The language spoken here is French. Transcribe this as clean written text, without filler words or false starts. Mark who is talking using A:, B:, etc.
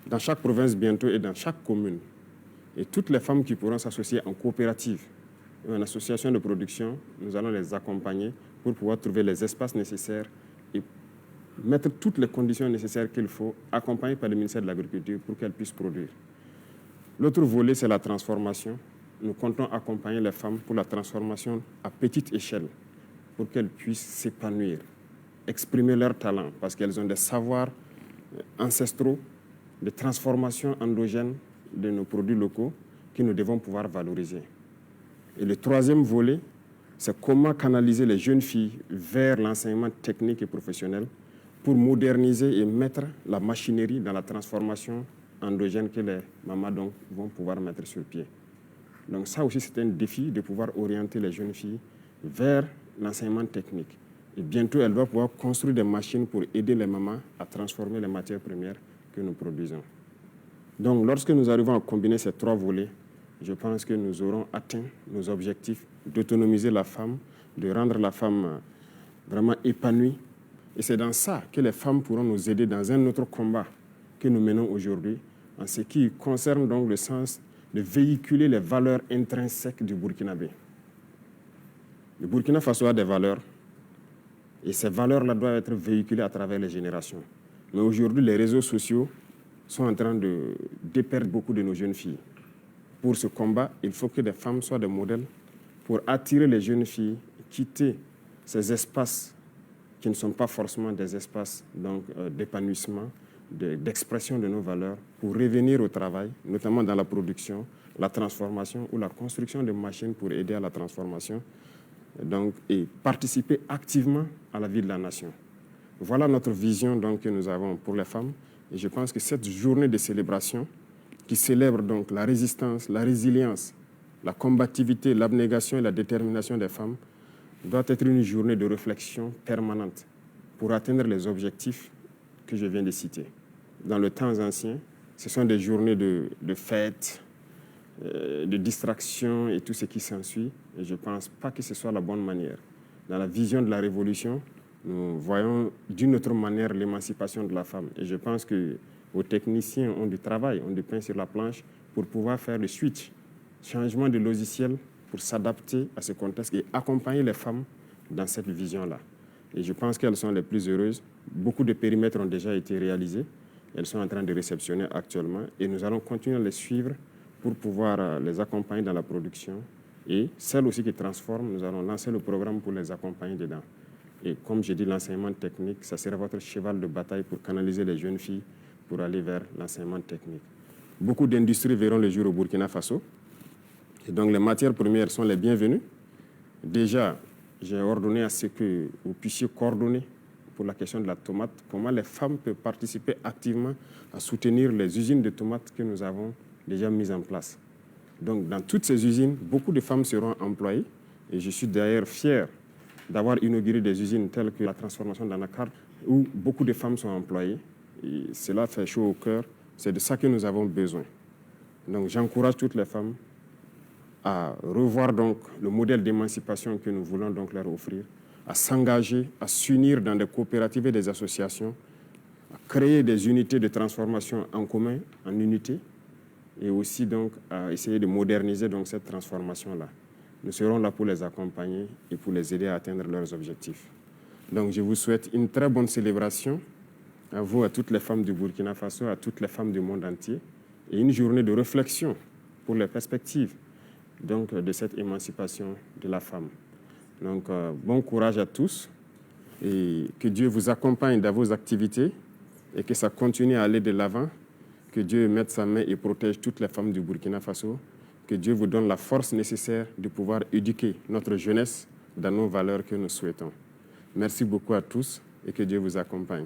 A: dans chaque province bientôt et dans chaque commune. Et toutes les femmes qui pourront s'associer en coopérative, en association de production, nous allons les accompagner pour pouvoir trouver les espaces nécessaires et mettre toutes les conditions nécessaires qu'il faut, accompagner par le ministère de l'Agriculture pour qu'elles puissent produire. L'autre volet, c'est la transformation. Nous comptons accompagner les femmes pour la transformation à petite échelle, pour qu'elles puissent s'épanouir, exprimer leurs talents, parce qu'elles ont des savoirs ancestraux, des transformations endogènes de nos produits locaux que nous devons pouvoir valoriser. Et le troisième volet, c'est comment canaliser les jeunes filles vers l'enseignement technique et professionnel pour moderniser et mettre la machinerie dans la transformation endogène que les mamans donc, vont pouvoir mettre sur pied. Donc ça aussi, c'est un défi de pouvoir orienter les jeunes filles vers l'enseignement technique. Et bientôt, elles doivent pouvoir construire des machines pour aider les mamans à transformer les matières premières que nous produisons. Donc lorsque nous arrivons à combiner ces trois volets, je pense que nous aurons atteint nos objectifs d'autonomiser la femme, de rendre la femme vraiment épanouie. Et c'est dans ça que les femmes pourront nous aider dans un autre combat que nous menons aujourd'hui, en ce qui concerne donc le sens de véhiculer les valeurs intrinsèques du Burkinabé. Le Burkina Faso a des valeurs, et ces valeurs-là doivent être véhiculées à travers les générations. Mais aujourd'hui, les réseaux sociaux sont en train de déperdre beaucoup de nos jeunes filles. Pour ce combat, il faut que les femmes soient des modèles pour attirer les jeunes filles, quitter ces espaces qui ne sont pas forcément des espaces d'épanouissement, d'expression de nos valeurs, pour revenir au travail, notamment dans la production, la transformation ou la construction de machines pour aider à la transformation, et participer activement à la vie de la nation. Voilà notre vision que nous avons pour les femmes. Et je pense que cette journée de célébration, qui célèbre donc la résistance, la résilience, la combativité, l'abnégation et la détermination des femmes, doit être une journée de réflexion permanente pour atteindre les objectifs que je viens de citer. Dans le temps ancien, ce sont des journées de fêtes, de distraction et tout ce qui s'ensuit. Et je ne pense pas que ce soit la bonne manière. Dans la vision de la Révolution, nous voyons d'une autre manière l'émancipation de la femme. Et je pense que vos techniciens ont du travail, ont du pain sur la planche pour pouvoir faire le switch, changement de logiciel pour s'adapter à ce contexte et accompagner les femmes dans cette vision-là. Et je pense qu'elles sont les plus heureuses. Beaucoup de périmètres ont déjà été réalisés. Elles sont en train de réceptionner actuellement et nous allons continuer à les suivre pour pouvoir les accompagner dans la production. Et celles aussi qui transforment, nous allons lancer le programme pour les accompagner dedans. Et comme j'ai dit, l'enseignement technique, ça sera votre cheval de bataille pour canaliser les jeunes filles pour aller vers l'enseignement technique. Beaucoup d'industries verront le jour au Burkina Faso. Et donc les matières premières sont les bienvenues. Déjà, j'ai ordonné à ce que vous puissiez coordonner pour la question de la tomate, comment les femmes peuvent participer activement à soutenir les usines de tomates que nous avons déjà mises en place. Donc dans toutes ces usines, beaucoup de femmes seront employées. Et je suis d'ailleurs fier d'avoir inauguré des usines telles que la transformation d'anacarde, où beaucoup de femmes sont employées. Et cela fait chaud au cœur. C'est de ça que nous avons besoin. Donc j'encourage toutes les femmes à revoir donc le modèle d'émancipation que nous voulons donc leur offrir, à s'engager, à s'unir dans des coopératives et des associations, à créer des unités de transformation en commun, en unité, et aussi donc à essayer de moderniser donc cette transformation-là. Nous serons là pour les accompagner et pour les aider à atteindre leurs objectifs. Donc je vous souhaite une très bonne célébration à vous, à toutes les femmes du Burkina Faso, à toutes les femmes du monde entier, et une journée de réflexion pour les perspectives donc, de cette émancipation de la femme. Donc, bon courage à tous et que Dieu vous accompagne dans vos activités et que ça continue à aller de l'avant, que Dieu mette sa main et protège toutes les femmes du Burkina Faso, que Dieu vous donne la force nécessaire de pouvoir éduquer notre jeunesse dans nos valeurs que nous souhaitons. Merci beaucoup à tous et que Dieu vous accompagne.